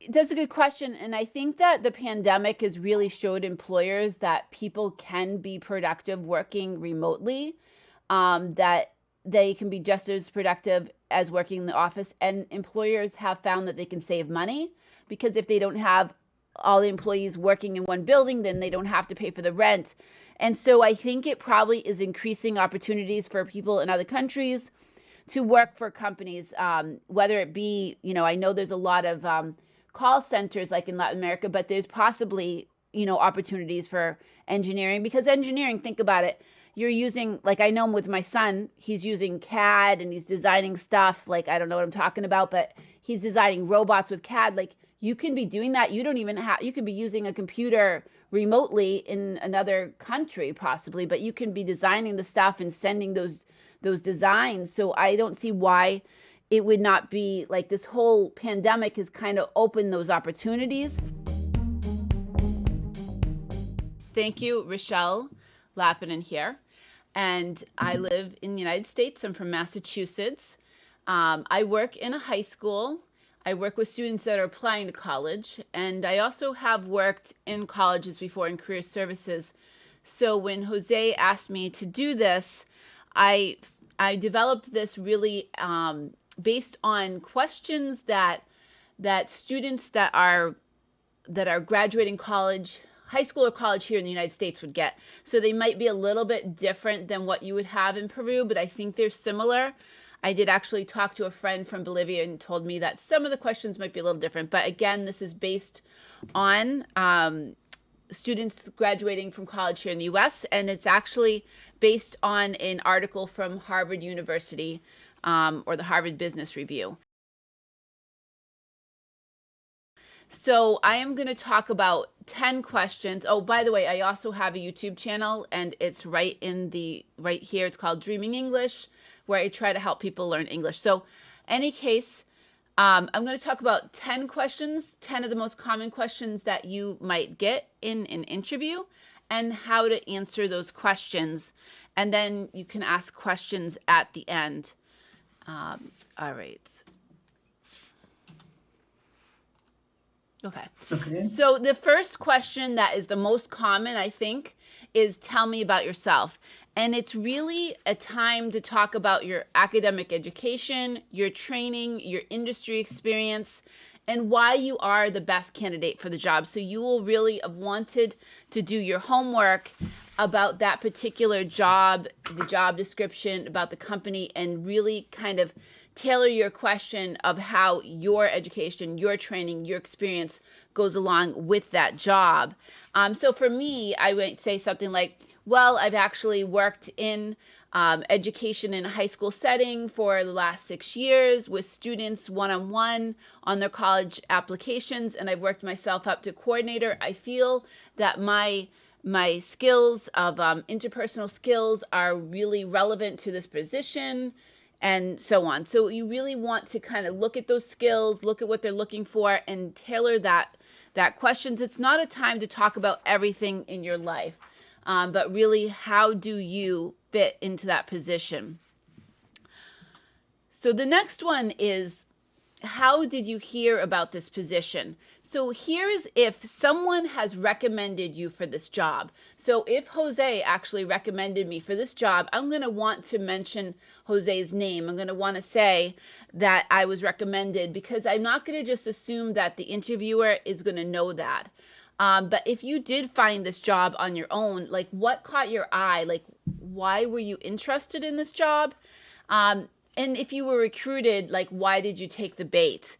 That's a good question. And I think that the pandemic has really showed employers that people can be productive working remotely, that they can be just as productive as working in the office. And employers have found that they can save money because if they don't have all the employees working in one building, then they don't have to pay for the rent. And so I think it probably is increasing opportunities for people in other countries to work for companies, whether it be, I know there's a lot of call centers like in Latin America, but there's possibly, opportunities for engineering because engineering, think about it. You're using, like I know with my son, he's using CAD and he's designing stuff. Like, I don't know what I'm talking about, but he's designing robots with CAD. Like, you can be doing that. You don't even have, you could be using a computer remotely in another country possibly, but you can be designing the stuff and sending those designs. So I don't see why it would not be like this whole pandemic has kind of opened those opportunities. Thank you, Rochelle Lappinen here. And I live in the United States. I'm from Massachusetts. I work in a high school. I work with students that are applying to college. And I also have worked in colleges before in career services. So when Jose asked me to do this, I developed this really based on questions that students that are graduating college, high school or college here in the United States would get. So they might be a little bit different than what you would have in Peru, but I think they're similar. I did actually talk to a friend from Bolivia and told me that some of the questions might be a little different. But again, this is based on students graduating from college here in the US, and it's actually based on an article from Harvard University or the Harvard Business Review. So I am going to talk about 10 questions. Oh, by the way, I also have a YouTube channel and it's right here. It's called Dreaming English, where I try to help people learn English. So any case, I'm going to talk about 10 questions, 10 of the most common questions that you might get in an interview and how to answer those questions. And then you can ask questions at the end. All right. Okay. So the first question that is the most common, I think, is tell me about yourself. And it's really a time to talk about your academic education, your training, your industry experience, and why you are the best candidate for the job. So you will really have wanted to do your homework about that particular job, the job description, about the company, and really kind of tailor your question of how your education, your training, your experience goes along with that job. So for me, I would say something like, well, I've actually worked in education in a high school setting for the last 6 years with students one-on-one on their college applications, and I've worked myself up to coordinator. I feel that my skills of interpersonal skills are really relevant to this position, and so on. So you really want to kind of look at those skills, look at what they're looking for, and tailor that questions. It's not a time to talk about everything in your life, but really, how do you fit into that position? So the next one is, how did you hear about this position? So here is if someone has recommended you for this job. So if Jose actually recommended me for this job, I'm going to want to mention Jose's name. I'm going to want to say that I was recommended, because I'm not going to just assume that the interviewer is going to know that. But if you did find this job on your own, like what caught your eye? Like, why were you interested in this job? And if you were recruited, like, why did you take the bait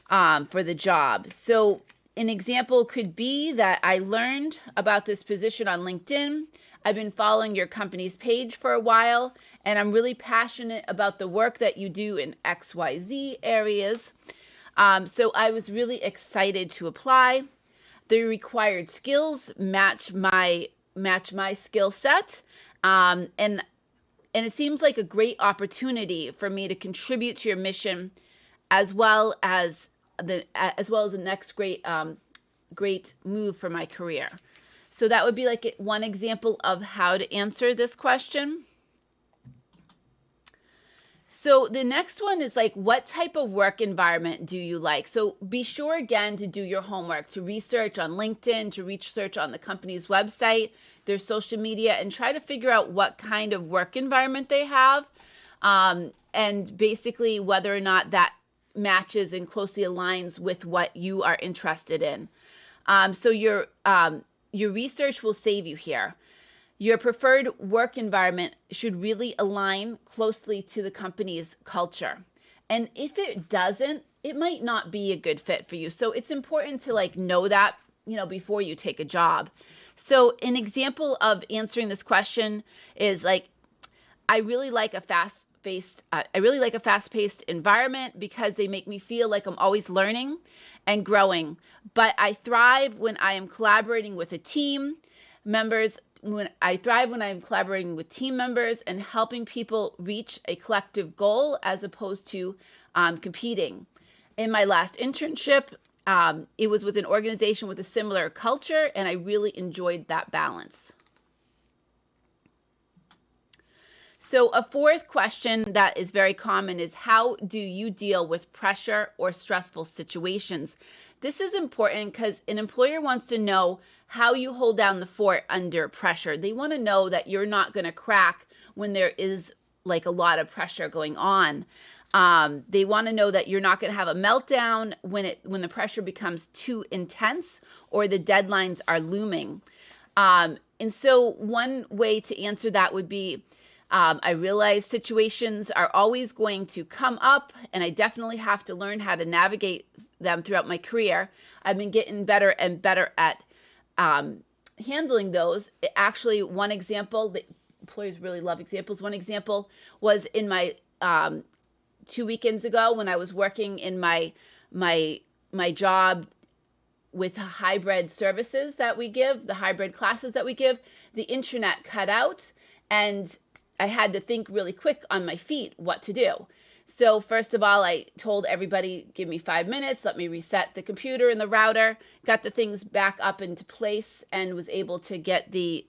for the job? So an example could be that I learned about this position on LinkedIn. I've been following your company's page for a while, and I'm really passionate about the work that you do in XYZ areas. So I was really excited to apply. The required skills match my skill set, and it seems like a great opportunity for me to contribute to your mission, as well as the next great move for my career. So that would be like one example of how to answer this question. So the next one is like, what type of work environment do you like? So be sure again to do your homework, to research on LinkedIn, to research on the company's website, their social media, and try to figure out what kind of work environment they have, and basically whether or not that matches and closely aligns with what you are interested in. So your research will save you here. Your preferred work environment should really align closely to the company's culture. And if it doesn't, it might not be a good fit for you. So it's important to like know that, before you take a job. So an example of answering this question is like, I really like a fast-paced environment because they make me feel like I'm always learning and growing. But I thrive when I am collaborating with a team members. When I'm collaborating with team members and helping people reach a collective goal as opposed to competing. In my last internship, it was with an organization with a similar culture, and I really enjoyed that balance. So a fourth question that is very common is, how do you deal with pressure or stressful situations? This is important because an employer wants to know how you hold down the fort under pressure. They want to know that you're not going to crack when there is like a lot of pressure going on. They want to know that you're not going to have a meltdown when the pressure becomes too intense or the deadlines are looming. And so one way to answer that would be, I realize situations are always going to come up, and I definitely have to learn how to navigate them throughout my career. I've been getting better and better at handling those. Actually, one example, the employers really love examples. One example was in my 2 weekends ago when I was working in my job with hybrid services that we give, the hybrid classes that we give. The internet cut out, and I had to think really quick on my feet what to do. So first of all, I told everybody, give me 5 minutes, let me reset the computer and the router, got the things back up into place, and was able to get the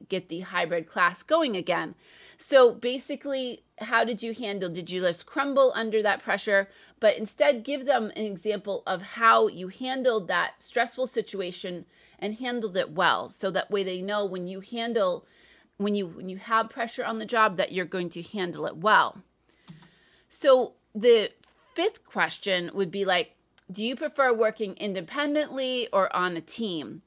hybrid class going again. So basically, how did you handle? Did you just crumble under that pressure? But instead, give them an example of how you handled that stressful situation and handled it well. So that way they know when you have pressure on the job that you're going to handle it well. So the fifth question would be like, do you prefer working independently or on a team?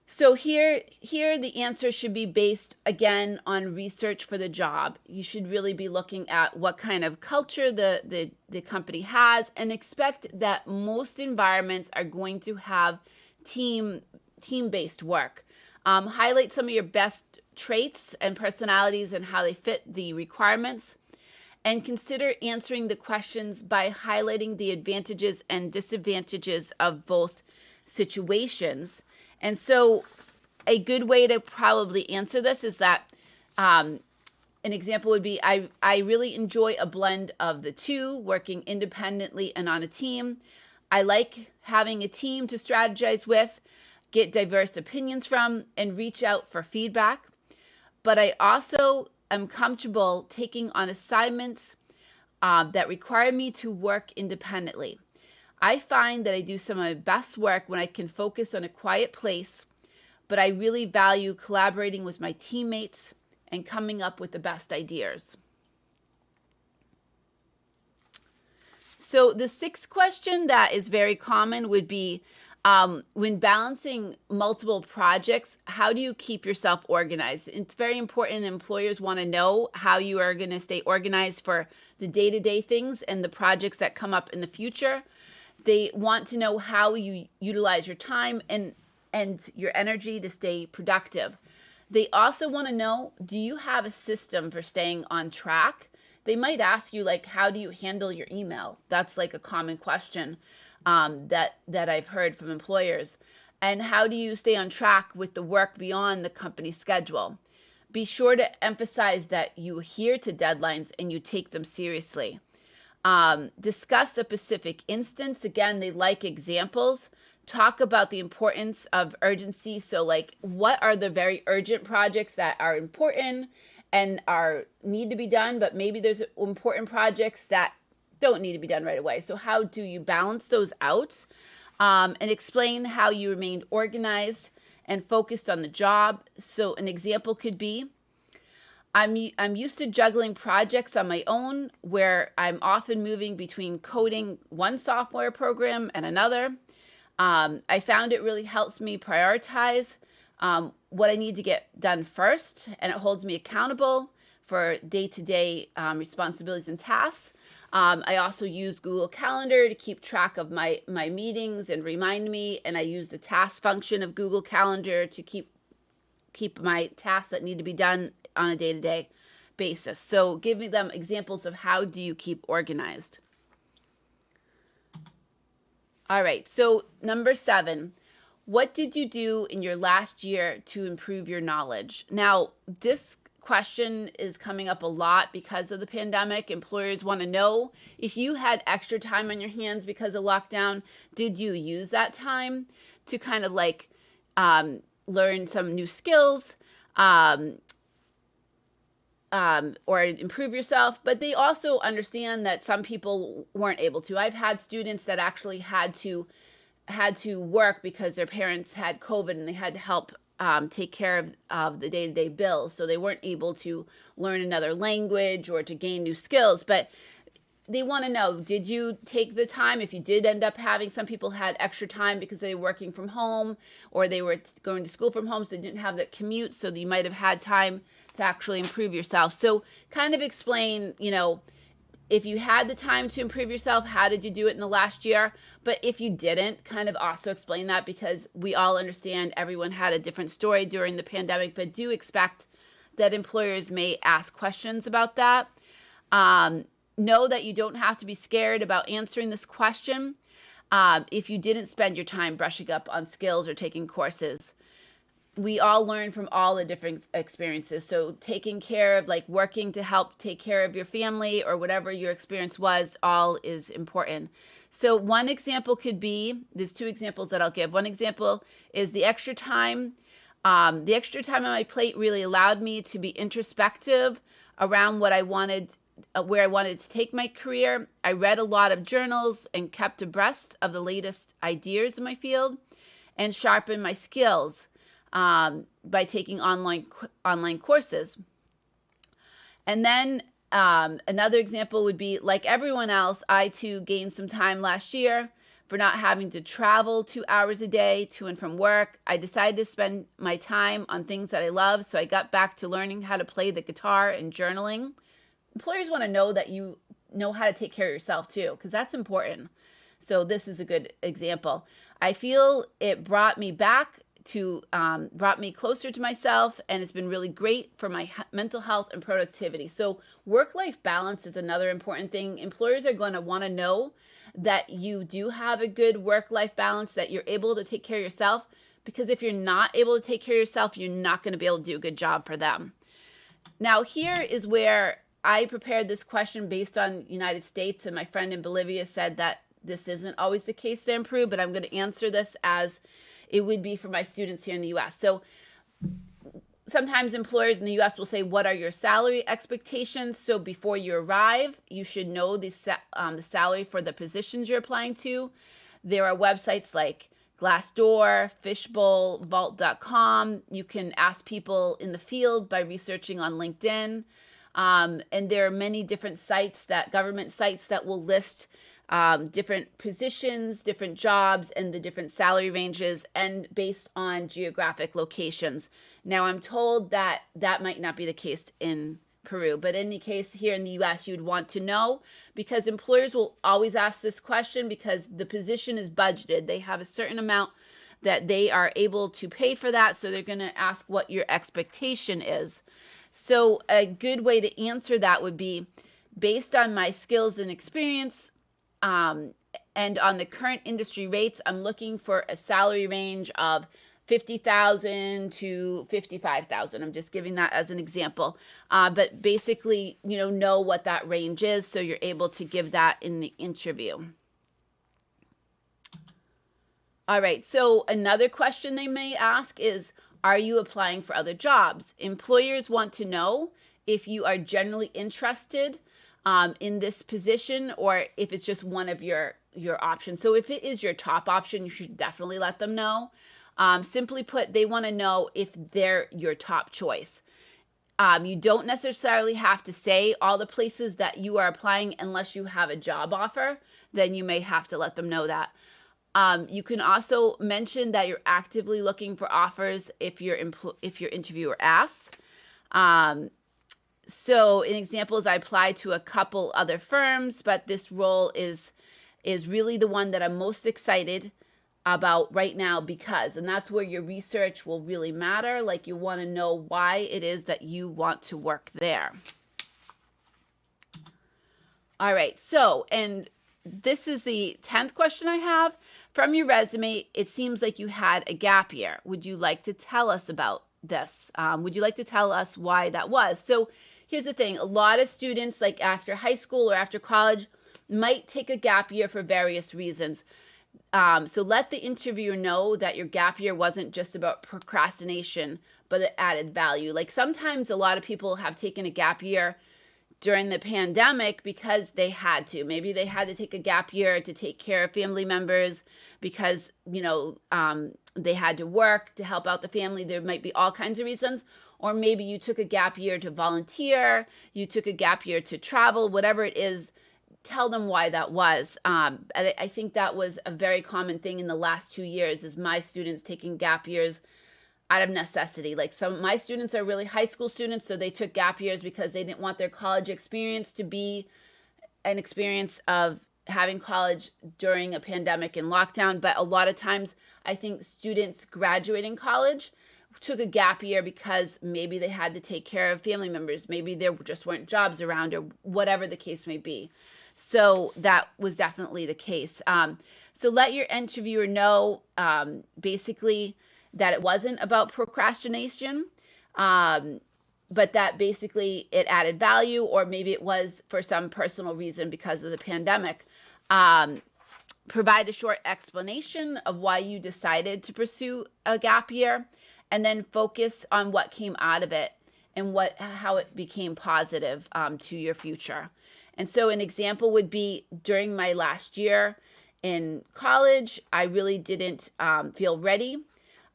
So here the answer should be based again on research for the job. You should really be looking at what kind of culture the company has, and expect that most environments are going to have team-based work. Highlight some of your best traits and personalities and how they fit the requirements, and consider answering the questions by highlighting the advantages and disadvantages of both situations. And so a good way to probably answer this is that an example would be, I really enjoy a blend of the two, working independently and on a team. I like having a team to strategize with, get diverse opinions from, and reach out for feedback. But I also am comfortable taking on assignments that require me to work independently. I find that I do some of my best work when I can focus on a quiet place, but I really value collaborating with my teammates and coming up with the best ideas. So the sixth question that is very common would be, when balancing multiple projects, how do you keep yourself organized? It's very important. Employers want to know how you are going to stay organized for the day-to-day things and the projects that come up in the future. They want to know how you utilize your time and your energy to stay productive. They also want to know, do you have a system for staying on track? They might ask you, like, how do you handle your email? That's like a common question that I've heard from employers. And how do you stay on track with the work beyond the company schedule? Be sure to emphasize that you adhere to deadlines and you take them seriously. Discuss a specific instance. Again, they like examples. Talk about the importance of urgency. So like, what are the very urgent projects that are important, and need to be done, but maybe there's important projects that don't need to be done right away. So how do you balance those out? And explain how you remained organized and focused on the job. So an example could be, I'm used to juggling projects on my own where I'm often moving between coding one software program and another. I found it really helps me prioritize what I need to get done first, and it holds me accountable for day-to-day responsibilities and tasks. I also use Google Calendar to keep track of my meetings and remind me, and I use the task function of Google Calendar to keep my tasks that need to be done on a day-to-day basis. So giving them examples of how do you keep organized. All right, so number 7, what did you do in your last year to improve your knowledge? Now, this question is coming up a lot because of the pandemic. Employers want to know if you had extra time on your hands because of lockdown, did you use that time to kind of like learn some new skills or improve yourself? But they also understand that some people weren't able to. I've had students that actually had to work because their parents had COVID and they had to help take care of the day-to-day bills. So they weren't able to learn another language or to gain new skills. But they want to know, did you take the time? If you did end up having, some people had extra time because they were working from home or they were going to school from home, so they didn't have that commute. So you might have had time to actually improve yourself. So kind of explain, if you had the time to improve yourself, how did you do it in the last year? But if you didn't, kind of also explain that, because we all understand everyone had a different story during the pandemic, but do expect that employers may ask questions about that. Know that you don't have to be scared about answering this question if you didn't spend your time brushing up on skills or taking courses. We all learn from all the different experiences. So taking care of, like, working to help take care of your family or whatever your experience was, all is important. So one example could be, there's 2 examples that I'll give. One example is the extra time. The extra time on my plate really allowed me to be introspective around what I wanted, where I wanted to take my career. I read a lot of journals and kept abreast of the latest ideas in my field and sharpened my skills by taking online courses. And then another example would be, like everyone else, I too gained some time last year for not having to travel 2 hours a day to and from work. I decided to spend my time on things that I love, so I got back to learning how to play the guitar and journaling. Employers want to know that you know how to take care of yourself too, because that's important. So this is a good example. I feel it brought me closer to myself, and it's been really great for my mental health and productivity. So work-life balance is another important thing. Employers are going to want to know that you do have a good work-life balance, that you're able to take care of yourself, because if you're not able to take care of yourself, you're not going to be able to do a good job for them. Now, here is where I prepared this question based on United States, and my friend in Bolivia said that this isn't always the case there in Peru, but I'm going to answer this as it would be for my students here in the U.S. So sometimes employers in the U.S. will say, what are your salary expectations? So before you arrive, you should know the salary for the positions you're applying to. There are websites like Glassdoor, Fishbowl, Vault.com. You can ask people in the field by researching on LinkedIn. And there are many different sites, government sites, that will list different positions, different jobs, and the different salary ranges, and based on geographic locations. Now, I'm told that that might not be the case in Peru, but in any case, here in the U.S., you'd want to know, because employers will always ask this question because the position is budgeted. They have a certain amount that they are able to pay for that, so they're going to ask what your expectation is. So a good way to answer that would be, based on my skills and experience, and on the current industry rates, I'm looking for a salary range of $50,000 to $55,000. I'm just giving that as an example. But basically, know what that range is, so you're able to give that in the interview. All right, so another question they may ask is, are you applying for other jobs? Employers want to know if you are generally interested in this position, or if it's just one of your options. So if it is your top option, you should definitely let them know. Simply put, they want to know if they're your top choice. You don't necessarily have to say all the places that you are applying unless you have a job offer. Then you may have to let them know that. You can also mention that you're actively looking for offers if your interviewer asks. So in examples, I applied to a couple other firms, but this role is really the one that I'm most excited about right now because, and that's where your research will really matter. Like, you want to know why it is that you want to work there. All right, so, and this is the 10th question I have. From your resume, it seems like you had a gap year. Would you like to tell us about this? Would you like to tell us why that was? So here's the thing. A lot of students, like after high school or after college, might take a gap year for various reasons. So let the interviewer know that your gap year wasn't just about procrastination, but it added value. Like, sometimes a lot of people have taken a gap year during the pandemic because they had to. Maybe they had to take a gap year to take care of family members because, they had to work to help out the family. There might be all kinds of reasons. Or maybe you took a gap year to volunteer, you took a gap year to travel, whatever it is. Tell them why that was. I think that was a very common thing in the last 2 years, is my students taking gap years out of necessity. Like, some of my students are really high school students, so they took gap years because they didn't want their college experience to be an experience of having college during a pandemic and lockdown. But a lot of times, I think students graduating college took a gap year because maybe they had to take care of family members. Maybe there just weren't jobs around, or whatever the case may be. So that was definitely the case. So let your interviewer know, basically, that it wasn't about procrastination, but that basically it added value, or maybe it was for some personal reason because of the pandemic. Provide a short explanation of why you decided to pursue a gap year, and then focus on what came out of it and how it became positive to your future. And so an example would be, during my last year in college, I really didn't feel ready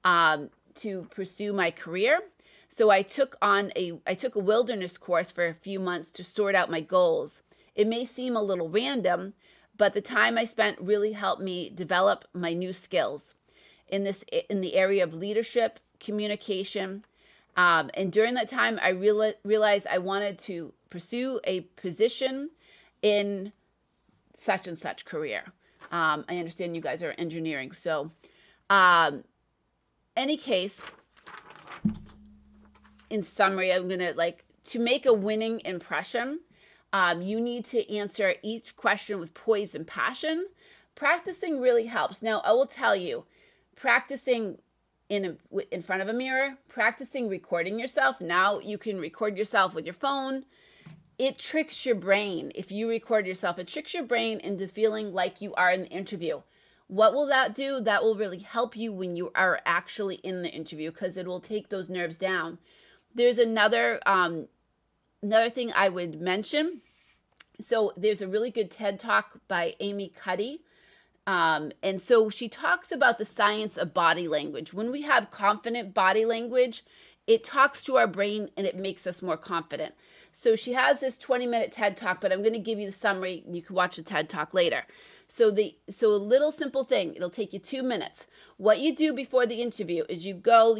to pursue my career. So I took a wilderness course for a few months to sort out my goals. It may seem a little random, but the time I spent really helped me develop my new skills in the area of leadership, communication. And during that time, I realized I wanted to pursue a position in such and such career. I understand you guys are engineering. So any case, in summary, I'm going to make a winning impression, you need to answer each question with poise and passion. Practicing really helps. Now, I will tell you, practicing in front of a mirror, practicing recording yourself. Now you can record yourself with your phone. It tricks your brain. If you record yourself, it tricks your brain into feeling like you are in the interview. What will that do? That will really help you when you are actually in the interview, because it will take those nerves down. There's another thing I would mention. So there's a really good TED Talk by Amy Cuddy. And so she talks about the science of body language. When we have confident body language, it talks to our brain and it makes us more confident. So she has this 20-minute TED Talk, but I'm going to give you the summary. You can watch the TED Talk later. So a little simple thing. It'll take you 2 minutes. What you do before the interview is you go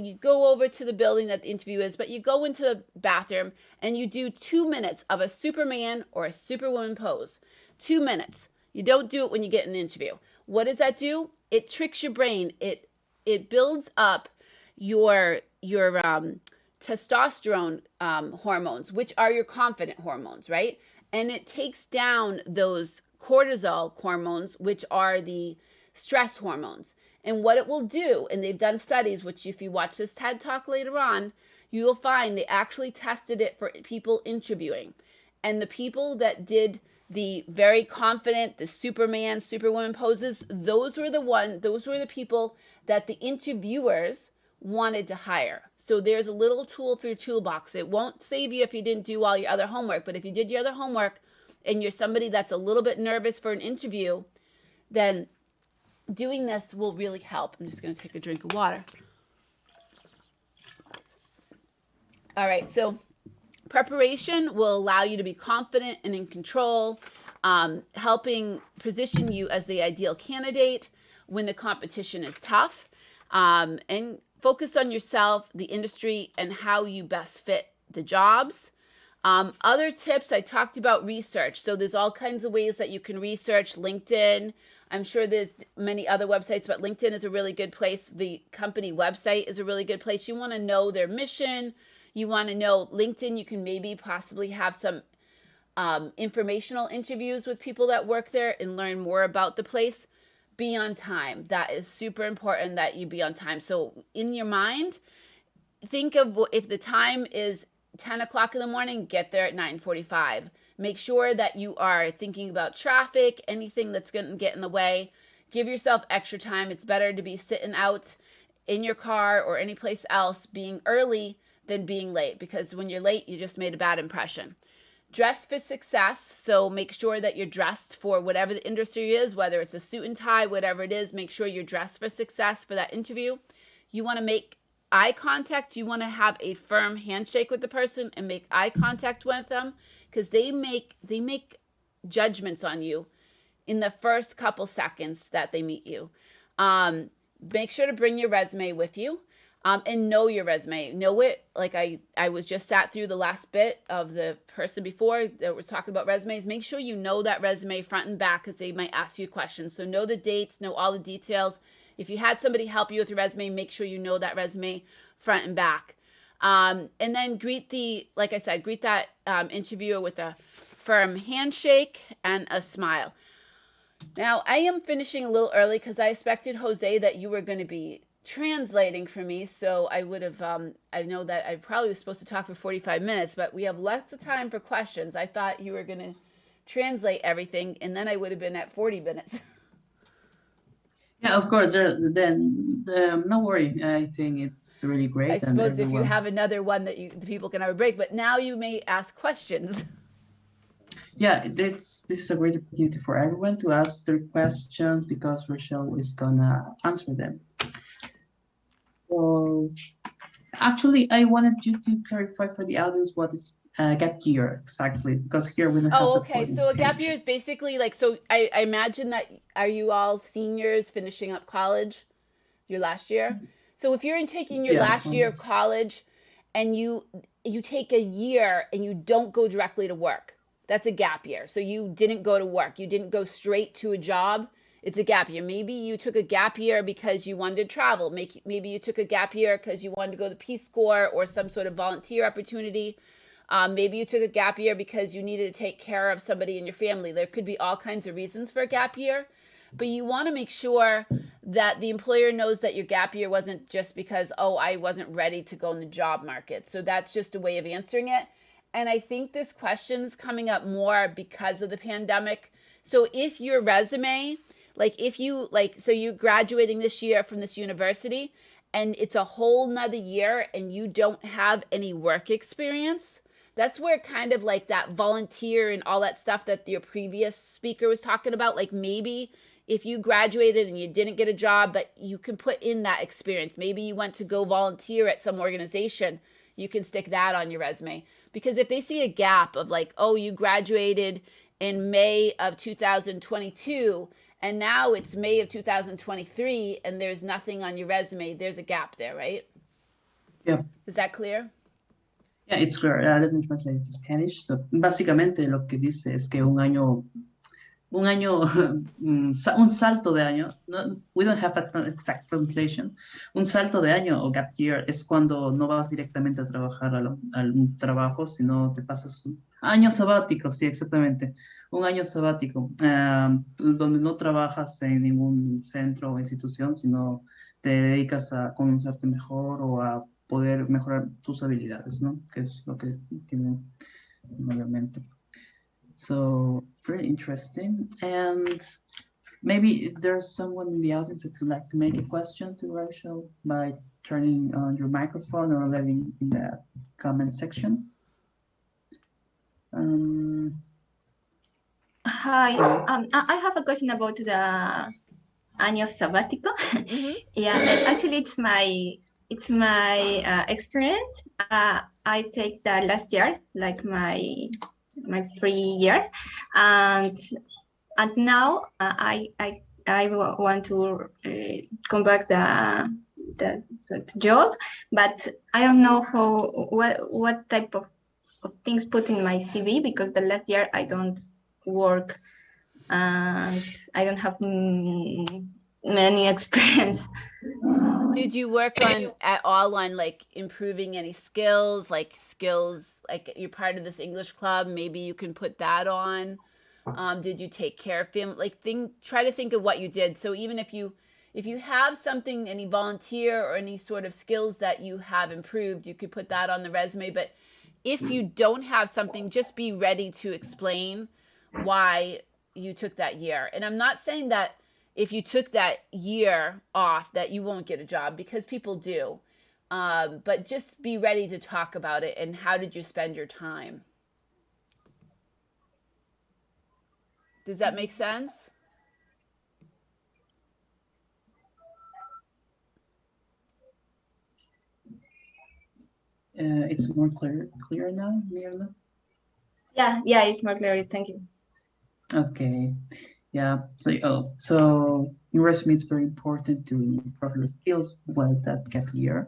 over to the building that the interview is, but you go into the bathroom and you do 2 minutes of a Superman or a Superwoman pose. 2 minutes. You don't do it when you get an interview. What does that do? It tricks your brain. It builds up your testosterone hormones, which are your confident hormones, right? And it takes down those cortisol hormones, which are the stress hormones. And what it will do, and they've done studies, which if you watch this TED Talk later on, you will find they actually tested it for people interviewing. And the people that did the very confident, the Superman, Superwoman poses, those were the people that the interviewers wanted to hire. So there's a little tool for your toolbox. It won't save you if you didn't do all your other homework, but if you did your other homework and you're somebody that's a little bit nervous for an interview, then doing this will really help. I'm just going to take a drink of water. All right, so preparation will allow you to be confident and in control, helping position you as the ideal candidate when the competition is tough, and focus on yourself, the industry, and how you best fit the jobs. Other tips, I talked about research. So there's all kinds of ways that you can research. LinkedIn, I'm sure there's many other websites, but LinkedIn is a really good place. The company website is a really good place. You want to know their mission. You want to know LinkedIn, you can maybe possibly have some informational interviews with people that work there and learn more about the place. Be on time. That is super important that you be on time. So in your mind, think of if the time is 10 o'clock in the morning, get there at 9:45. Make sure that you are thinking about traffic, anything that's going to get in the way. Give yourself extra time. It's better to be sitting out in your car or any place else being early than being late, because when you're late, you just made a bad impression. Dress for success. So make sure that you're dressed for whatever the industry is, whether it's a suit and tie, whatever it is, make sure you're dressed for success for that interview. You want to make eye contact. You want to have a firm handshake with the person and make eye contact with them, because they make judgments on you in the first couple seconds that they meet you. Make sure to bring your resume with you. And know your resume. Know it. Like I was just sat through the last bit of the person before that was talking about resumes. Make sure you know that resume front and back, because they might ask you questions. So know the dates, know all the details. If you had somebody help you with your resume, make sure you know that resume front and back. And then greet that interviewer with a firm handshake and a smile. Now, I am finishing a little early because I expected, Jose, that you were going to be translating for me, so I would have I know that I probably was supposed to talk for 45 minutes, but we have lots of time for questions. I thought you were going to translate everything, and then I would have been at 40 minutes. Yeah, of course. Then no worry. I think it's really great. I suppose if you have another one that the people can have a break, but now you may ask questions. Yeah, this is a great opportunity for everyone to ask their questions, because Rochelle is gonna answer them. So actually, I wanted you to clarify for the audience what is gap year exactly, because here we don't have the Okay. So a gap year is basically like, so I imagine that, are you all seniors finishing up college, your last year? So if you're taking your last year of college and you take a year and you don't go directly to work, that's a gap year. So you didn't go to work. You didn't go straight to a job. It's a gap year. Maybe you took a gap year because you wanted to travel. Maybe you took a gap year because you wanted to go to the Peace Corps or some sort of volunteer opportunity. Maybe you took a gap year because you needed to take care of somebody in your family. There could be all kinds of reasons for a gap year, but you want to make sure that the employer knows that your gap year wasn't just because, oh, I wasn't ready to go in the job market. So that's just a way of answering it. And I think this question's coming up more because of the pandemic. So if your resume, so you're graduating this year from this university and it's a whole nother year and you don't have any work experience, that's where kind of like that volunteer and all that stuff that your previous speaker was talking about, like maybe if you graduated and you didn't get a job, but you can put in that experience. Maybe you went to go volunteer at some organization, you can stick that on your resume. Because if they see a gap of like, oh, you graduated in May of 2022, and now it's May of 2023, and there's nothing on your resume, there's a gap there, right? Yeah. Is that clear? Yeah, it's clear. Let me translate to Spanish. So, básicamente lo que dice es que un año, un salto de año, no, we don't have an exact translation. Un salto de año o gap year es cuando no vas directamente a trabajar al trabajo, sino te pasas un año sabático, sí, exactamente. Un año sabático, donde no trabajas en ningún centro o institución, sino te dedicas a conocerte mejor o a poder mejorar tus habilidades, ¿no? Que es lo que tienen mayormente. So, very interesting. And Maybe if there's someone in the audience that would like to make a question to Rachel by turning on your microphone or leaving in the comment section. Hi, I have a question about the años sabático. Yeah, actually, it's my experience. I take the last year, like my free year, and now I want to come back the job, but I don't know what type of things put in my CV, because the last year I don't work and I don't have many experience. Did you work at all on like improving any skills, like you're part of this English club, maybe you can put that on? Did you take care of family? Like try to think of what you did. So even if you have something, any volunteer or any sort of skills that you have improved, you could put that on the resume. But if you don't have something, just be ready to explain why you took that year. And I'm not saying that if you took that year off that you won't get a job, because people do. But just be ready to talk about it and how did you spend your time? Does that make sense? It's more clear now, Mirna? Yeah, it's more clear. Thank you. Okay. Yeah. So in resume, it's very important to properly skills well that gap year.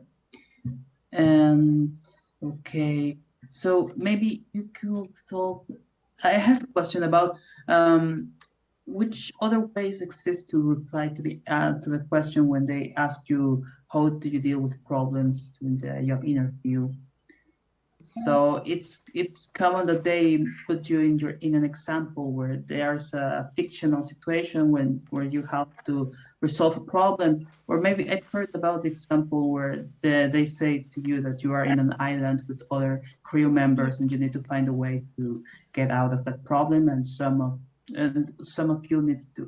And okay, so maybe you could talk. I have a question about which other ways exist to reply to the question when they ask you how do you deal with problems in the job interview. So it's common that they put you in an example where there's a fictional situation where you have to resolve a problem, or maybe I've heard about the example where they say to you that you are in an island with other crew members and you need to find a way to get out of that problem, and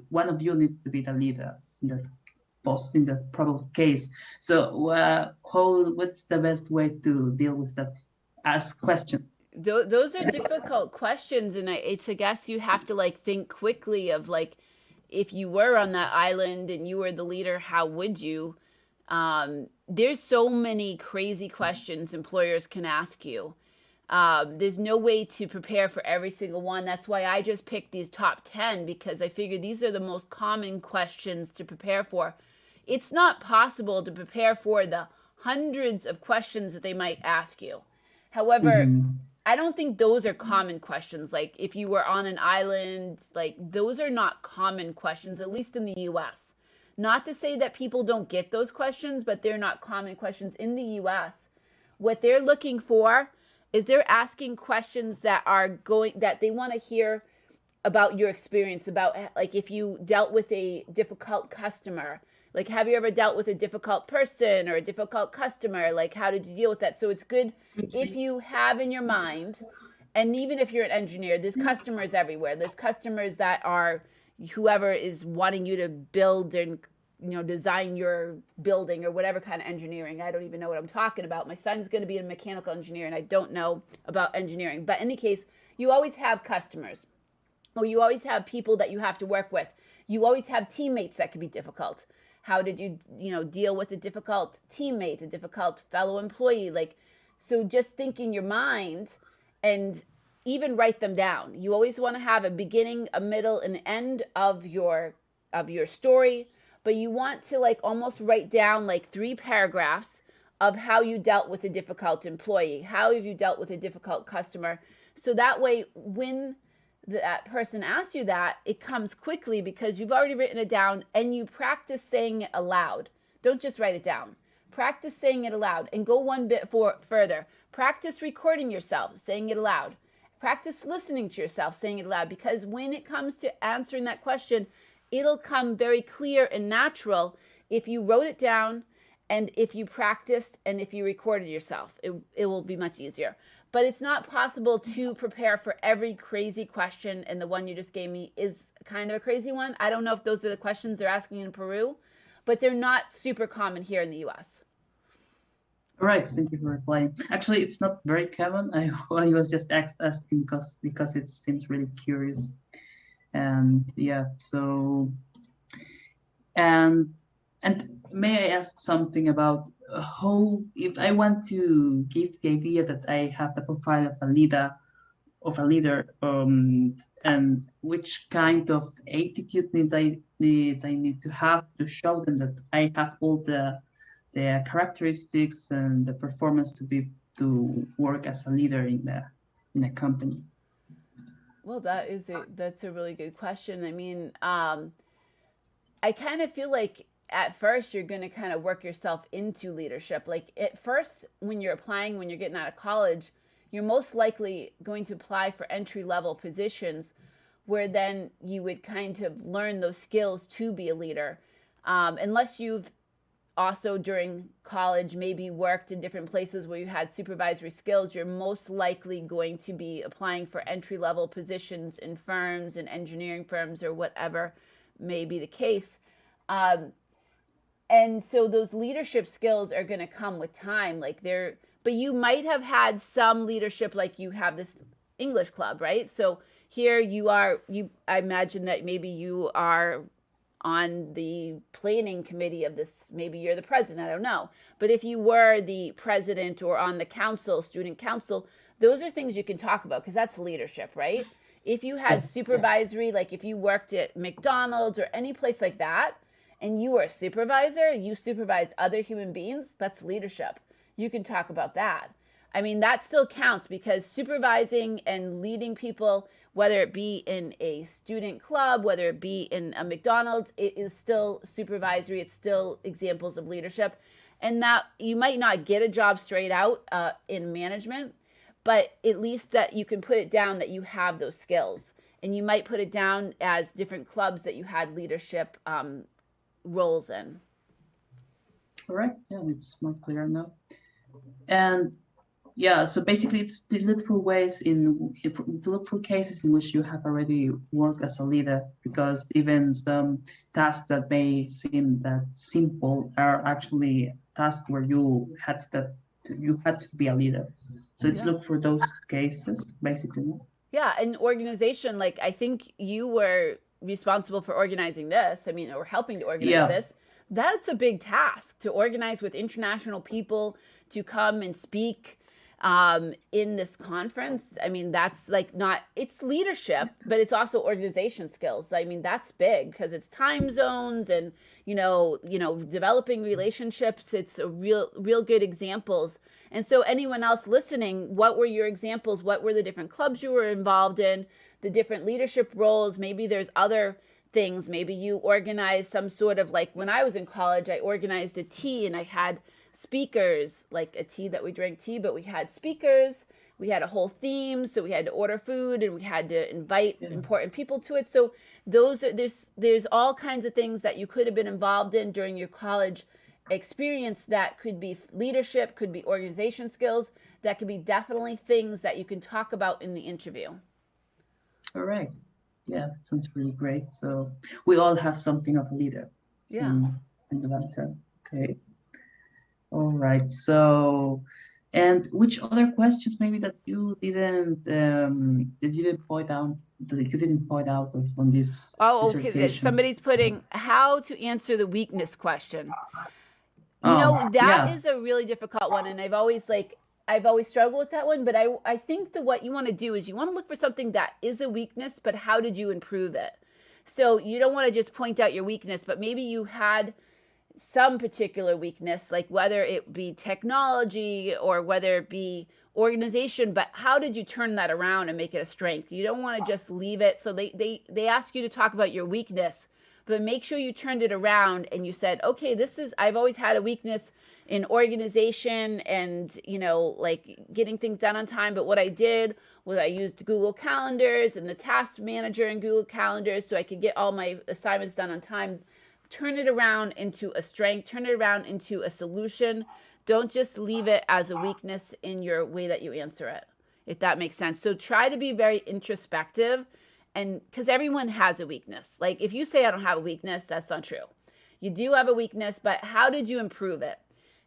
one of you needs to be the leader in that in the probable case. So what's the best way to deal with that? Ask question. Those are difficult questions, and I guess you have to like think quickly of like, if you were on that island and you were the leader, how would you? There's so many crazy questions employers can ask you. There's no way to prepare for every single one. That's why I just picked these top 10, because I figure these are the most common questions to prepare for. It's not possible to prepare for the hundreds of questions that they might ask you. However, I don't think those are common questions. Like if you were on an island, like those are not common questions, at least in the US. Not to say that people don't get those questions, but they're not common questions in the US. What they're looking for is they're asking questions that they want to hear about your experience, about like if you dealt with a difficult customer. Like, have you ever dealt with a difficult person or a difficult customer? Like, how did you deal with that? So it's good if you have in your mind, and even if you're an engineer, there's customers everywhere. There's customers that are whoever is wanting you to build and, design your building or whatever kind of engineering. I don't even know what I'm talking about. My son's going to be a mechanical engineer, and I don't know about engineering. But in any case, you always have customers, or you always have people that you have to work with. You always have teammates that can be difficult. How did you, deal with a difficult teammate, a difficult fellow employee? Like, so just think in your mind and even write them down. You always want to have a beginning, a middle, and end of your story, but you want to like almost write down like 3 paragraphs of how you dealt with a difficult employee. How have you dealt with a difficult customer? So that way, when that person asks you that, it comes quickly because you've already written it down, and you practice saying it aloud. Don't just write it down. Practice saying it aloud, and go one bit further. Practice recording yourself saying it aloud. Practice listening to yourself saying it aloud, because when it comes to answering that question, it'll come very clear and natural if you wrote it down, and if you practiced, and if you recorded yourself. It will be much easier. but it's not possible to prepare for every crazy question, and the one you just gave me is kind of a crazy one. I don't know if those are the questions they're asking in Peru, but they're not super common here in the US. All right, thank you for replying. Actually, it's not very common. I was just asking because it seems really curious. And yeah, so and may I ask something about how, if I want to give the idea that I have the profile of a leader, and which kind of attitude I need to have to show them that I have all the characteristics and the performance to work as a leader in a company. Well, that's a really good question. I mean, I kind of feel like at first you're going to kind of work yourself into leadership. Like at first, when you're applying, when you're getting out of college, you're most likely going to apply for entry-level positions where then you would kind of learn those skills to be a leader. Unless you've also during college maybe worked in different places where you had supervisory skills, you're most likely going to be applying for entry-level positions in firms, in engineering firms, or whatever may be the case. And so those leadership skills are going to come with time. But you might have had some leadership, like you have this English club, right? So here I imagine that maybe you are on the planning committee of this, maybe you're the president, I don't know. But if you were the president or on the council, student council, those are things you can talk about because that's leadership, right? If you had supervisory, like if you worked at McDonald's or any place like that, and you were a supervisor, you supervised other human beings, that's leadership. You can talk about that. I mean, that still counts because supervising and leading people, whether it be in a student club, whether it be in a McDonald's, it is still supervisory. It's still examples of leadership. And that you might not get a job straight out in management, but at least that you can put it down that you have those skills. And you might put it down as different clubs that you had leadership roles in. All right, yeah, it's more clear now. And yeah, so basically it's to look for ways to look for cases in which you have already worked as a leader, because even some tasks that may seem that simple are actually tasks where you had to be a leader. So it's look for those cases, basically. Yeah, an organization, like I think you were responsible for organizing this, or helping to organize this. That's a big task, to organize with international people to come and speak in this conference. That's it's leadership, but it's also organization skills. That's big because it's time zones and, developing relationships. It's a real good examples. And so anyone else listening, what were your examples? What were the different clubs you were involved in? The different leadership roles? Maybe there's other things. Maybe you organized some sort of, like when I was in college, I organized a tea and I had speakers, like a tea that we drank tea, but we had speakers, we had a whole theme, so we had to order food and we had to invite important people to it. So there's all kinds of things that you could have been involved in during your college experience that could be leadership, could be organization skills, that could be definitely things that you can talk about in the interview. All right. Yeah, sounds really great. So we all have something of a leader. Yeah. In the long term. Okay. All right. So, and which other questions maybe that you didn't point out on this? Oh, okay. Somebody's putting how to answer the weakness question. That is a really difficult one, and I've always struggled with that one, but I think what you want to do is you want to look for something that is a weakness, but how did you improve it? So you don't want to just point out your weakness, but maybe you had some particular weakness, like whether it be technology or whether it be organization, but how did you turn that around and make it a strength? You don't want to just leave it. So they ask you to talk about your weakness, but make sure you turned it around and you said, okay, I've always had a weakness in organization and, getting things done on time. But what I did was I used Google Calendars and the task manager in Google Calendars so I could get all my assignments done on time. Turn it around into a strength, turn it around into a solution. Don't just leave it as a weakness in your way that you answer it. if that makes sense. So try to be very introspective, and because everyone has a weakness. Like if you say I don't have a weakness, that's not true. You do have a weakness, but how did you improve it?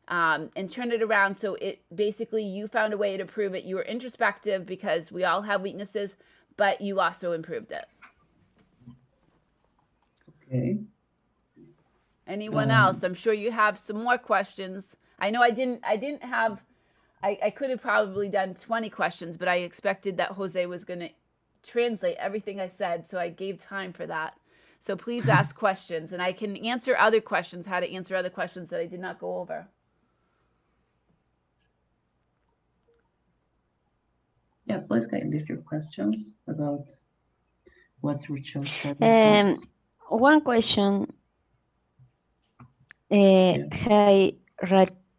And turn it around so it basically you found a way to prove it. You were introspective because we all have weaknesses, but you also improved it. Okay. Anyone else? I'm sure you have some more questions. I know I could have probably done 20 questions, but I expected that Jose was going to translate everything I said, so I gave time for that. So please ask questions, and I can answer other questions, how to answer other questions that I did not go over. Yeah, please guys, leave your questions about what Rachel said. One question. Yeah. Hi,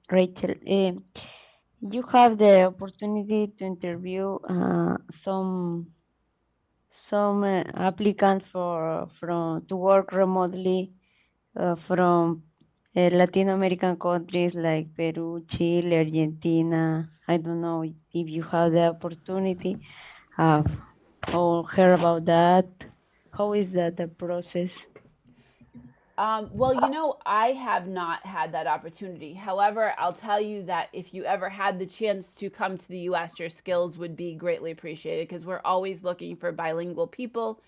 Rachel. You have the opportunity to interview some applicants to work remotely from Latin American countries like Peru, Chile, Argentina. I don't know if you have the opportunity or hear about that. How is that the process? Well, you know, I have not had that opportunity. However, I'll tell you that if you ever had the chance to come to the U.S., your skills would be greatly appreciated because we're always looking for bilingual people.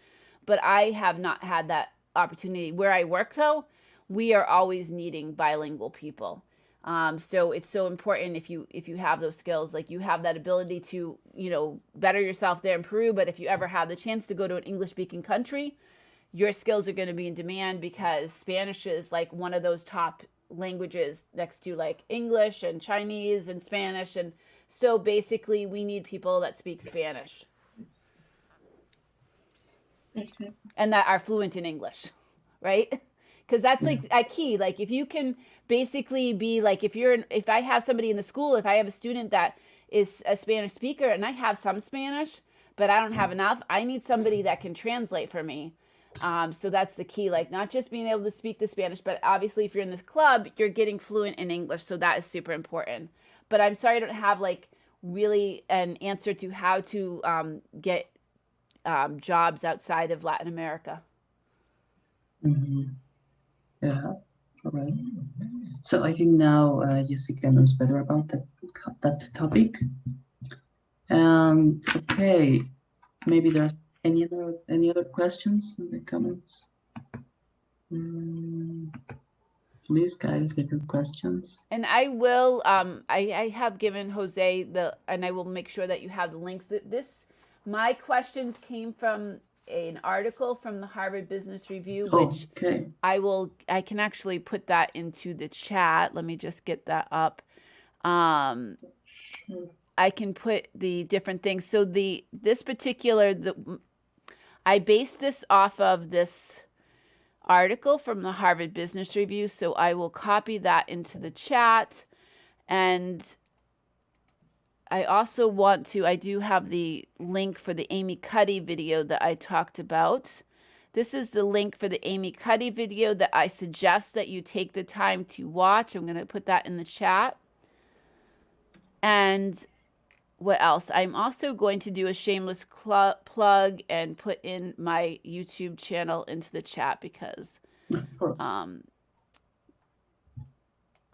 But I have not had that opportunity. Where I work, though, we are always needing bilingual people. So it's so important if you have those skills, like you have that ability to, you know, better yourself there in Peru. But if you ever have the chance to go to an English-speaking country, your skills are going to be in demand because Spanish is like one of those top languages next to like English and Chinese and Spanish. And so basically we need people that speak Spanish and that are fluent in English, right? Because that's like a key. Like if you can basically be like, if I have somebody in the school, if I have a student that is a Spanish speaker and I have some Spanish, but I don't have enough, I need somebody that can translate for me. So that's the key, like not just being able to speak the Spanish, but obviously if you're in this club, you're getting fluent in English. So that is super important. But I'm sorry I don't have like really an answer to how to get jobs outside of Latin America. Mm-hmm. Yeah, all right. So I think now Jessica knows better about that topic. Okay, maybe there's any other questions in the comments? Please, guys, give your questions. And I will, I have given Jose and I will make sure that you have the links. My questions came from an article from the Harvard Business Review, which okay. I can actually put that into the chat. Let me just get that up. Sure. I can put the different things. So I based this off of this article from the Harvard Business Review, so I will copy that into the chat. And I also I do have the link for the Amy Cuddy video that I talked about. This is the link for the Amy Cuddy video that I suggest that you take the time to watch. I'm going to put that in the chat. And what else? I'm also going to do a shameless plug and put in my YouTube channel into the chat because, of course.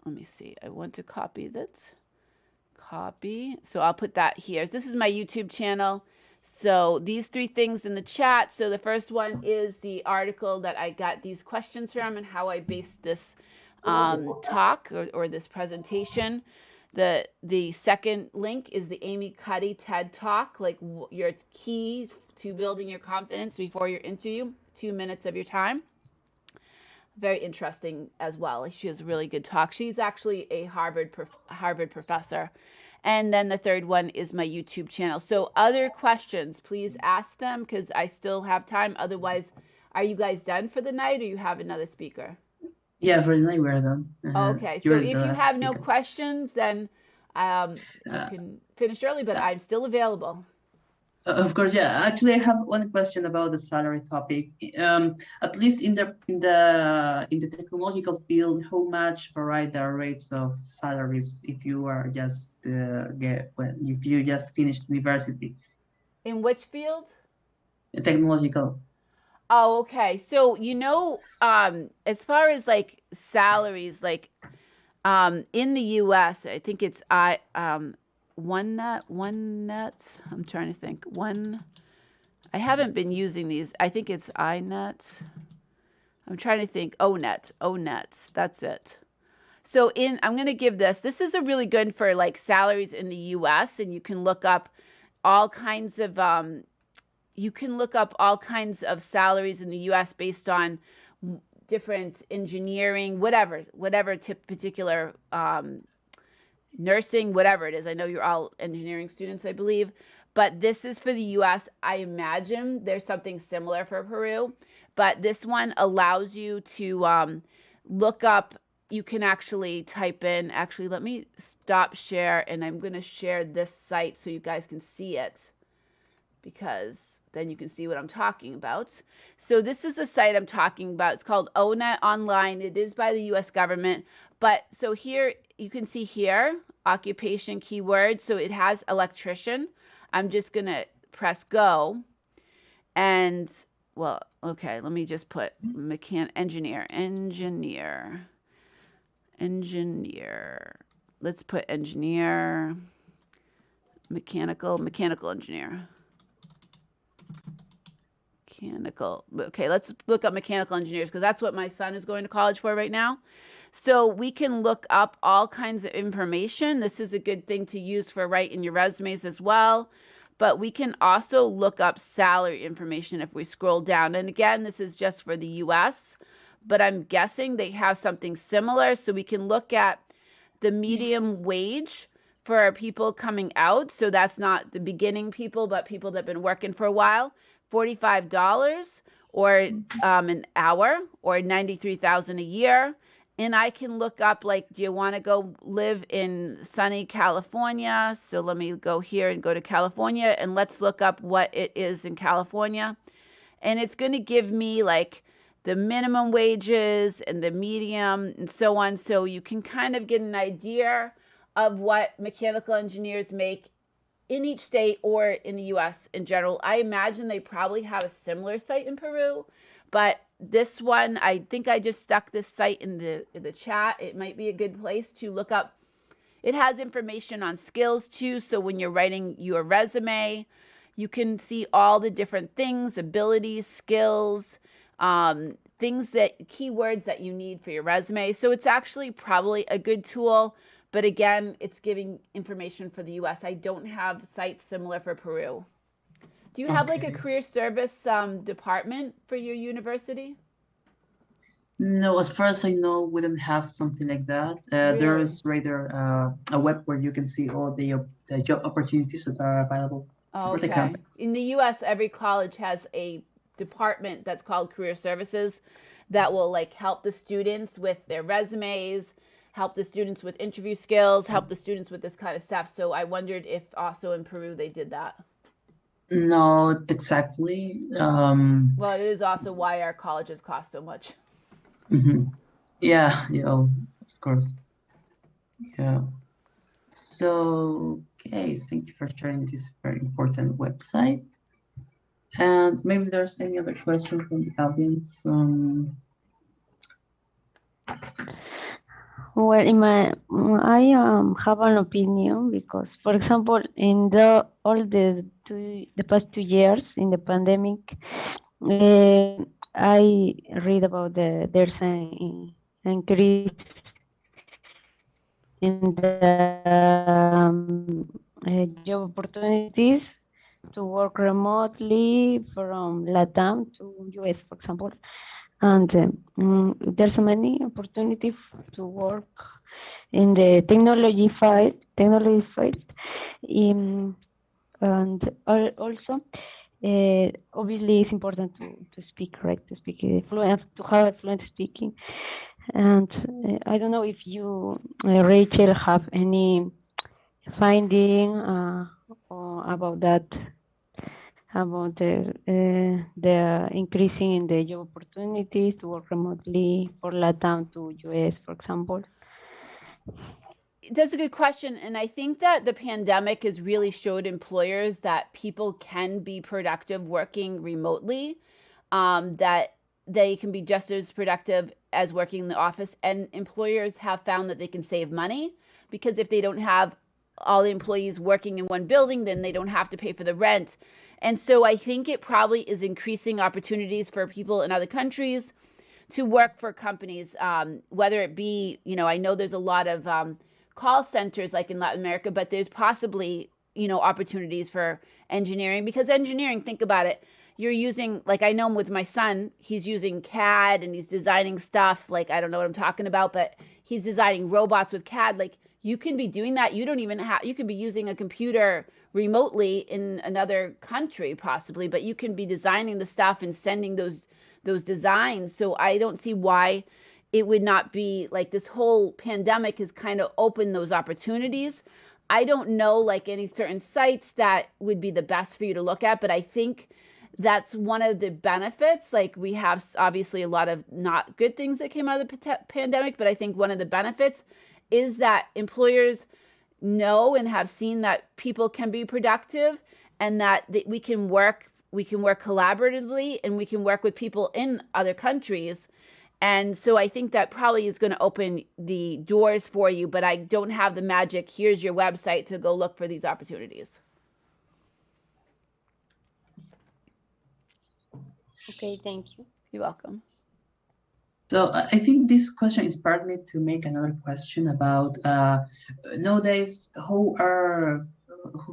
Let me see. I want to copy that. Copy. So I'll put that here. This is my YouTube channel. So these three things in the chat. So the first one is the article that I got these questions from and how I based this talk or this presentation. The second link is the Amy Cuddy TED Talk, like your key to building your confidence before your interview, 2 minutes of your time. Very interesting as well. She has a really good talk. She's actually a Harvard professor. And then the third one is my YouTube channel. So other questions, please ask them because I still have time. Otherwise, are you guys done for the night or you have another speaker? Yeah, for the night we're done. Okay, so if you have no questions, then you can finish early, but I'm still available. Of course, yeah. Actually, I have one question about the salary topic. At least in the technological field, how much vary the rates of salaries if you are just if you just finished university? In which field? Technological. Oh, okay. So, as far as like salaries, like in the US, I think it's one net. I'm trying to think. I haven't been using these. I think it's iNet. I'm trying to think. ONet. That's it. So I'm going to give this. This is a really good for like salaries in the US, and you can look up all kinds of salaries in the US based on different engineering, whatever particular nursing, whatever it is. I know you're all engineering students, I believe, but this is for the US. I imagine there's something similar for Peru, but this one allows you to look up. You can actually type in, let me stop share, and I'm going to share this site so you guys can see it, because then you can see what I'm talking about. So this is a site I'm talking about. It's called ONET Online. It is by the US government. But so here, you can see here, occupation keyword. So it has electrician. I'm just going to press go. And, well, okay, let me just put engineer. Let's put engineer, mechanical engineer. Okay, let's look up mechanical engineers, because that's what my son is going to college for right now. So we can look up all kinds of information. This is a good thing to use for writing your resumes as well. But we can also look up salary information if we scroll down. And again, this is just for the US, but I'm guessing they have something similar. So we can look at the medium wage for people coming out. So that's not the beginning people, but people that have been working for a while. $45 or an hour, or $93,000 a year. And I can look up, like, do you want to go live in sunny California? So let me go here and go to California, and let's look up what it is in California. And it's going to give me like the minimum wages and the medium and so on. So you can kind of get an idea of what mechanical engineers make in each state or in the US in general. I imagine they probably have a similar site in Peru, but this one, I think I just stuck this site in the chat. It might be a good place to look up. It has information on skills too, so when you're writing your resume, you can see all the different things, abilities, skills, keywords that you need for your resume. So it's actually probably a good tool. But again, it's giving information for the US. I don't have sites similar for Peru. Do you have like a career service department for your university? No, as far as I know, we don't have something like that. There Really? is rather a web where you can see all the job opportunities that are available for the Okay. company. In the US, every college has a department that's called career services that will like help the students with their resumes, help the students with interview skills, help the students with this kind of stuff. So I wondered if also in Peru they did that. Not exactly. Well, it is also why our colleges cost so much. Yeah, also, of course. Yeah. So, okay, thank you for sharing this very important website. And maybe there's any other question from the audience. Well, I have an opinion because, for example, in all the past 2 years in the pandemic, I read about there's an increase in the job opportunities to work remotely from Latam to US, for example. And there's many opportunities to work in the technology field, and also obviously it's important to speak, right? To speak fluent, to have fluent speaking. And I don't know if you, Rachel, have any finding about that. about the increasing in the job opportunities to work remotely for Latam to US, for example? That's a good question. And I think that the pandemic has really showed employers that people can be productive working remotely, that they can be just as productive as working in the office. And employers have found that they can save money because if they don't have all the employees working in one building, then they don't have to pay for the rent. And so I think it probably is increasing opportunities for people in other countries to work for companies, whether it be, I know there's a lot of call centers like in Latin America, but there's possibly, opportunities for engineering because engineering, think about it. You're using, like I know with my son, he's using CAD and he's designing stuff. Like, I don't know what I'm talking about, but he's designing robots with CAD. Like you can be doing that. You don't even have, you could be using a computer remotely in another country possibly, but you can be designing the stuff and sending those designs. So I don't see why it would not be like this whole pandemic has kind of opened those opportunities. I don't know like any certain sites that would be the best for you to look at, but I think that's one of the benefits. Like we have obviously a lot of not good things that came out of the pandemic, but I think one of the benefits is that employers know and have seen that people can be productive and that we can work collaboratively and we can work with people in other countries. And so I think that probably is going to open the doors for you, but I don't have the magic, here's your website to go look for these opportunities. Okay, thank you. You're welcome. So I think this question inspired me to make another question about nowadays how are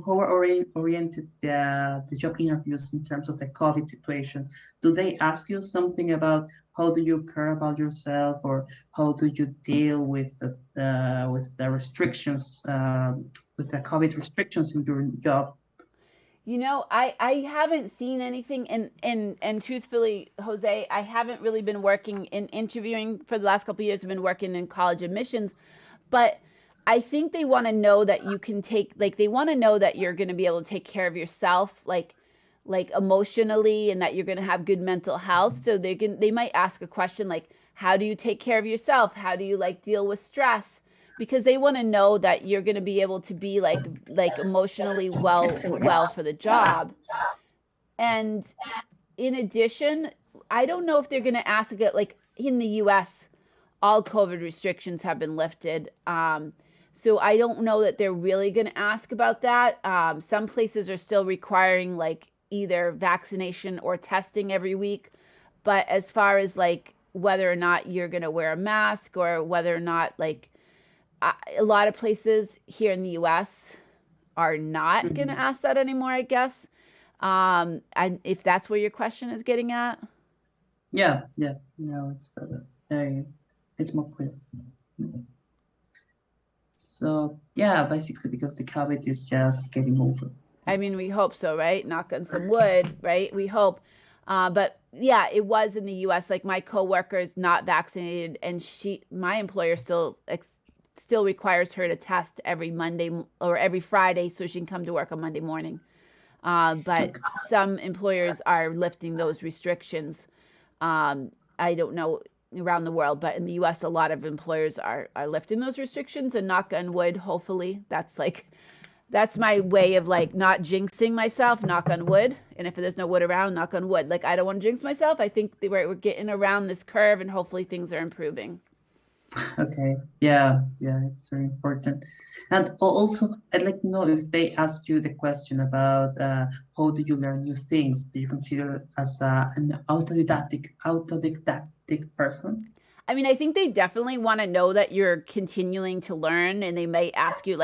oriented the job interviews in terms of the COVID situation. Do they ask you something about how do you care about yourself or how do you deal with the restrictions, with the COVID restrictions in your job? I haven't seen anything and truthfully, Jose, I haven't really been working in interviewing for the last couple of years. I've been working in college admissions, but I think they want to know that you can they want to know that you're going to be able to take care of yourself, like emotionally, and that you're going to have good mental health. So they might ask a question like, how do you take care of yourself? How do you deal with stress? Because they want to know that you're going to be able to be like emotionally well for the job. And in addition, I don't know if they're going to ask it like in the US, all COVID restrictions have been lifted. So I don't know that they're really going to ask about that. Some places are still requiring like either vaccination or testing every week. But as far as like whether or not you're going to wear a mask or whether or not a lot of places here in the US are not going to ask that anymore, I guess. And if that's where your question is getting at. Yeah. No, it's better. It's more clear. So yeah, basically because the COVID is just getting over. I mean, we hope so, right? Knock on some wood, right? We hope. But yeah, it was in the US. Like my coworker is not vaccinated and my employer still requires her to test every Monday or every Friday so she can come to work on Monday morning. But some employers are lifting those restrictions. I don't know around the world, but in the US, a lot of employers are lifting those restrictions, and knock on wood, hopefully that's my way of not jinxing myself, knock on wood. And if there's no wood around, knock on wood. I don't want to jinx myself. I think we're getting around this curve and hopefully things are improving. Okay. Yeah, it's very important. And also, I'd like to know if they ask you the question about how do you learn new things? Do you consider as an autodidactic person? I mean, I think they definitely want to know that you're continuing to learn, and they may ask you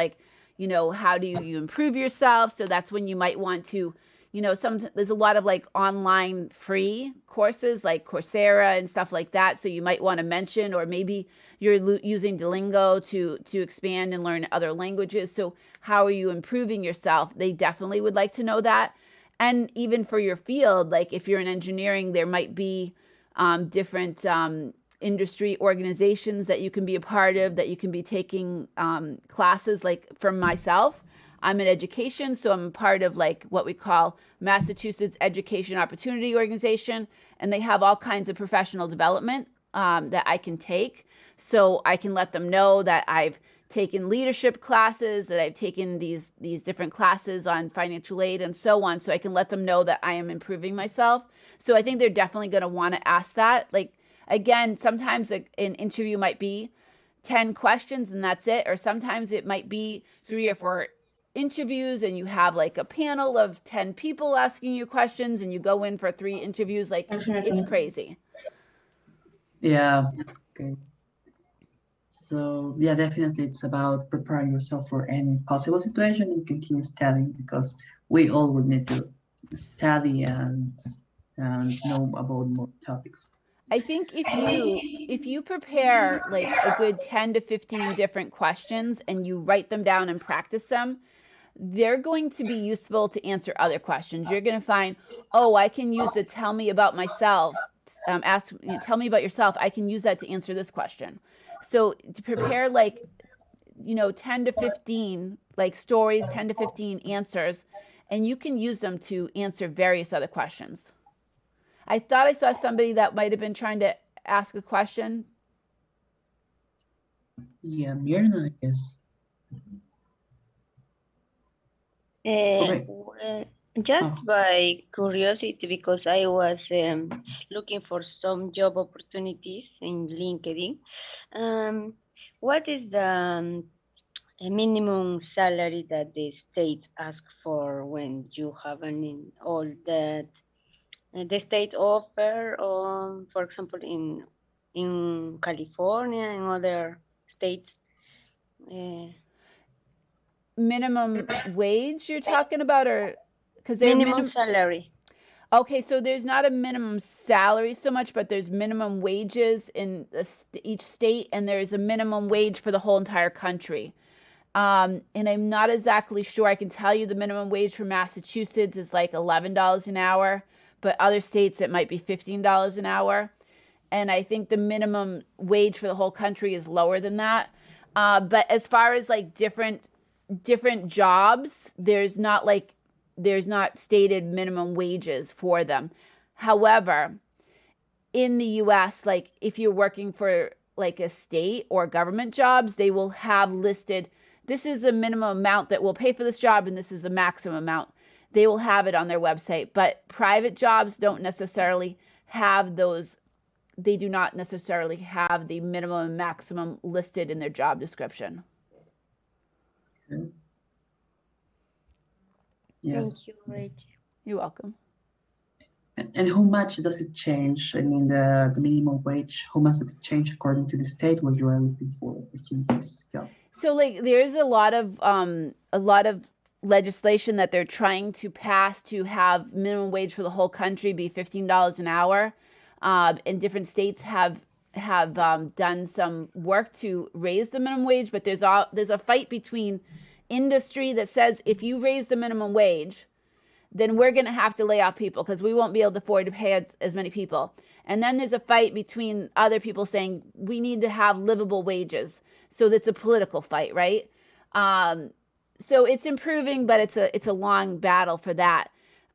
how do you improve yourself? So that's when you might want to, there's a lot of online free courses like Coursera and stuff like that. So you might want to mention, or maybe you're using Duolingo to expand and learn other languages. So how are you improving yourself? They definitely would like to know that. And even for your field, if you're in engineering, there might be different industry organizations that you can be a part of, that you can be taking classes. Like for myself, I'm in education, so I'm part of like what we call Massachusetts Education Opportunity Organization, and they have all kinds of professional development that I can take. So I can let them know that I've taken leadership classes, that I've taken these different classes on financial aid and so on. So I can let them know that I am improving myself. So I think they're definitely going to want to ask that. Like, again, sometimes an interview might be 10 questions and that's it. Or sometimes it might be 3 or 4 interviews and you have like a panel of 10 people asking you questions and you go in for 3 interviews. Like, it's crazy. Yeah. Okay. So yeah, definitely it's about preparing yourself for any possible situation and continue studying, because we all would need to study and know about more topics. I think if you prepare like a good 10 to 15 different questions and you write them down and practice them, they're going to be useful to answer other questions. You're going to find, oh, I can use the tell me about myself. Tell me about yourself. I can use that to answer this question. So to prepare like, 10 to 15 like stories, 10 to 15 answers, and you can use them to answer various other questions. I thought I saw somebody that might have been trying to ask a question. Yeah, Mirna, I guess. Okay. Well, just by curiosity, because I was looking for some job opportunities in LinkedIn. What is the minimum salary that the state asks for when you have all that the state offer, for example, in California and other states? Minimum wage you're talking about, or because they're minimum salary? Okay, so there's not a minimum salary so much, but there's minimum wages in each state, and there's a minimum wage for the whole entire country. And I'm not exactly sure. I can tell you the minimum wage for Massachusetts is like $11 an hour, but other states it might be $15 an hour. And I think the minimum wage for the whole country is lower than that. But as far as like different jobs, there's not stated minimum wages for them. However, in the US, like if you're working for like a state or government jobs, they will have listed, this is the minimum amount that we'll pay for this job and this is the maximum amount. They will have it on their website, but private jobs don't necessarily have those. They do not necessarily have the minimum and maximum listed in their job description. Okay. Yes. Thank you, Rachel. You're welcome. And how much does it change? I mean, the minimum wage, how much does it change according to the state where you are looking for opportunities? Yeah. So like there's a lot of legislation that they're trying to pass to have minimum wage for the whole country be $15 an hour. And different states have done some work to raise the minimum wage, but there's a fight between industry that says if you raise the minimum wage, then we're going to have to lay off people because we won't be able to afford to pay as many people. And then there's a fight between other people saying we need to have livable wages. So that's a political fight, right? So it's improving, but it's a long battle for that.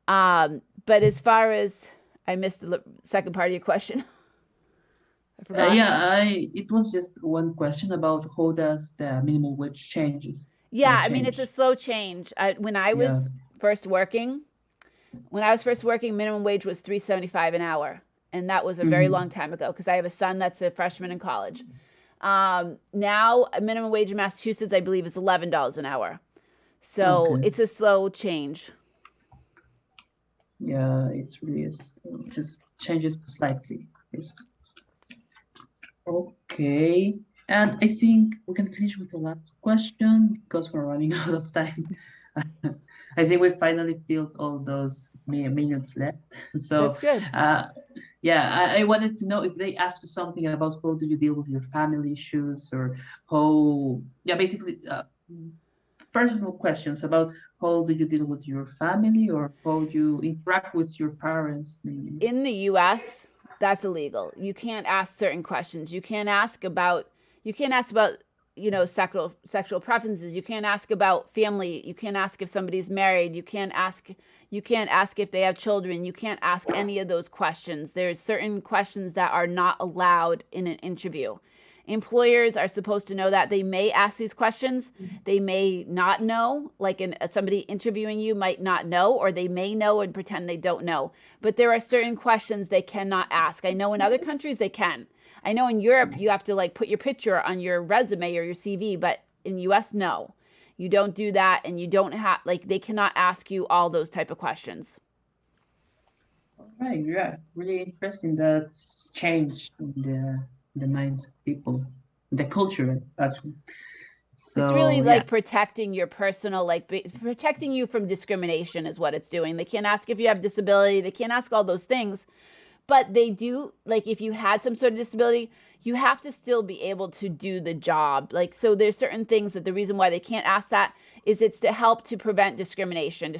But as far as, I missed the second part of your question. I forgot. It was just one question about how does the minimum wage changes. Yeah, I mean, it's a slow change. When I was first working, minimum wage was $3.75 an hour. And that was a very long time ago because I have a son that's a freshman in college. Now, a minimum wage in Massachusetts, I believe, is $11 an hour. So it's a slow change. Yeah, it really is. It just changes slightly, basically. Okay. And I think we can finish with the last question because we're running out of time. I think we finally filled all those minutes left. So that's good. I wanted to know if they asked you something about how do you deal with your family issues, or how, basically personal questions about how do you deal with your family or how you interact with your parents, maybe. In the US, that's illegal. You can't ask certain questions. You can't ask about, sexual preferences. You can't ask about family. You can't ask if somebody's married. You can't ask if they have children. You can't ask any of those questions. There's certain questions that are not allowed in an interview. Employers are supposed to know that. They may ask these questions. They may not know, like somebody interviewing you might not know, or they may know and pretend they don't know. But there are certain questions they cannot ask. I know in other countries they can. I know in Europe you have to like put your picture on your resume or your CV, but in US, no. You don't do that, and you don't have, like, they cannot ask you all those type of questions. All right, yeah, really interesting. That's changed the minds of people, the culture actually. So It's really like protecting your personal, like protecting you from discrimination is what it's doing. They can't ask if you have disability. They can't ask all those things, but they do, like if you had some sort of disability, you have to still be able to do the job. Like, so there's certain things that the reason why they can't ask that is it's to help to prevent discrimination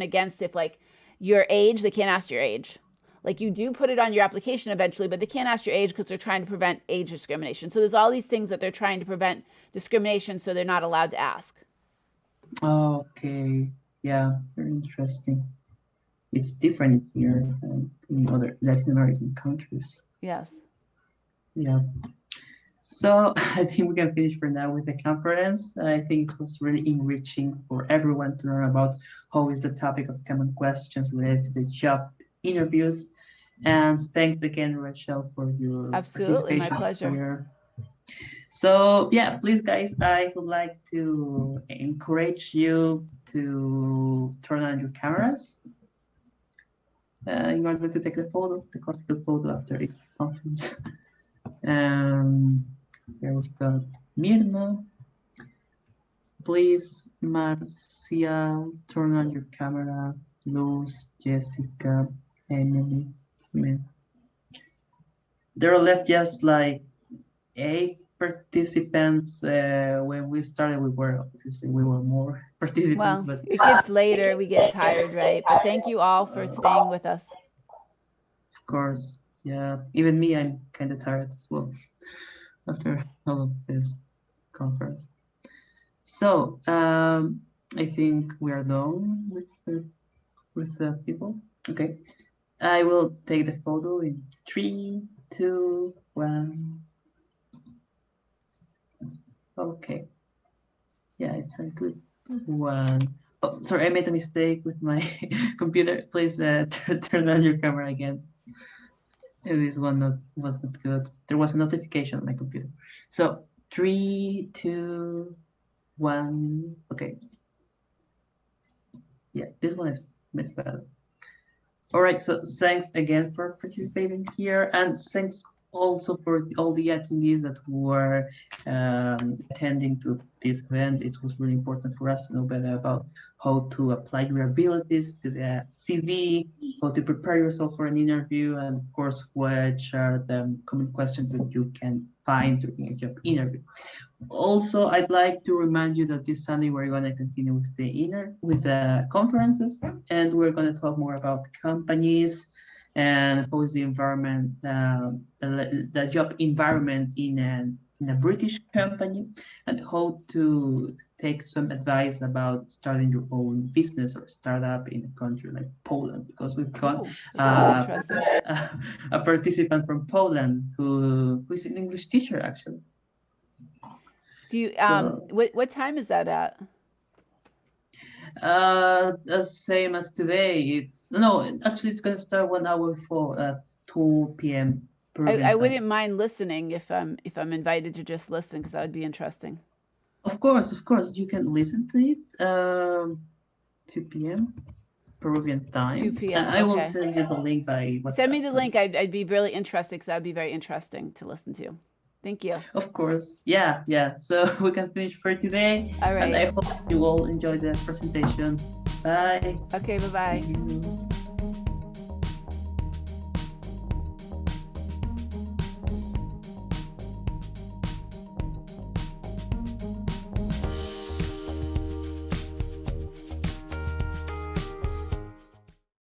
against, if like your age, they can't ask your age. Like you do put it on your application eventually, but they can't ask your age because they're trying to prevent age discrimination. So there's all these things that they're trying to prevent discrimination, so they're not allowed to ask. Okay, yeah, very interesting. It's different here in other Latin American countries. Yes. Yeah. So I think we can finish for now with the conference. I think it was really enriching for everyone to learn about how is the topic of common questions related to the job interviews. And thanks again, Rachel, for your Absolutely, my participation pleasure. here. So yeah, please guys, I would like to encourage you to turn on your cameras in order to take the classical photo after each conference. Here we've got Mirna. Please, Marcia, turn on your camera. Luz, Jessica, Emily, Smith. There are left just like 8 participants. When we started, we were more participants. Well, but it gets later, we get tired, right? But thank you all for staying with us. of course, yeah. Even me, I'm kind of tired as well after all of this conference. So I think we are done with the people. Okay, I will take the photo in 3, 2, 1. Okay. Yeah, it's a good one. Oh, sorry, I made a mistake with my computer. Please turn on your camera again. This one was not good. There was a notification on my computer. So 3, 2, 1. Okay. Yeah, this one is much better. All right, so thanks again for participating here, and thanks also for all the attendees that were attending to this event. It was really important for us to know better about how to apply your abilities to the CV, how to prepare yourself for an interview, and of course, which are the common questions that you can find during a job interview. Also, I'd like to remind you that this Sunday we're going to continue with the conferences, and we're going to talk more about companies and how is the environment, the job environment in a British company, and how to take some advice about starting your own business or startup in a country like Poland, because we've got a participant from Poland who is an English teacher actually. Do you what time is that at? The same as today. It's going to start 1 hour before at 2 p.m. I wouldn't mind listening if I'm invited to just listen, because that would be interesting. Of course, you can listen to it. 2 p.m. Peruvian time. 2 p.m. I will send you the link by WhatsApp. Send me the link. I'd be really interested, because that would be very interesting to listen to. Thank you. Of course. Yeah. So we can finish for today. All right. And I hope you all enjoyed the presentation. Bye. Okay, bye-bye.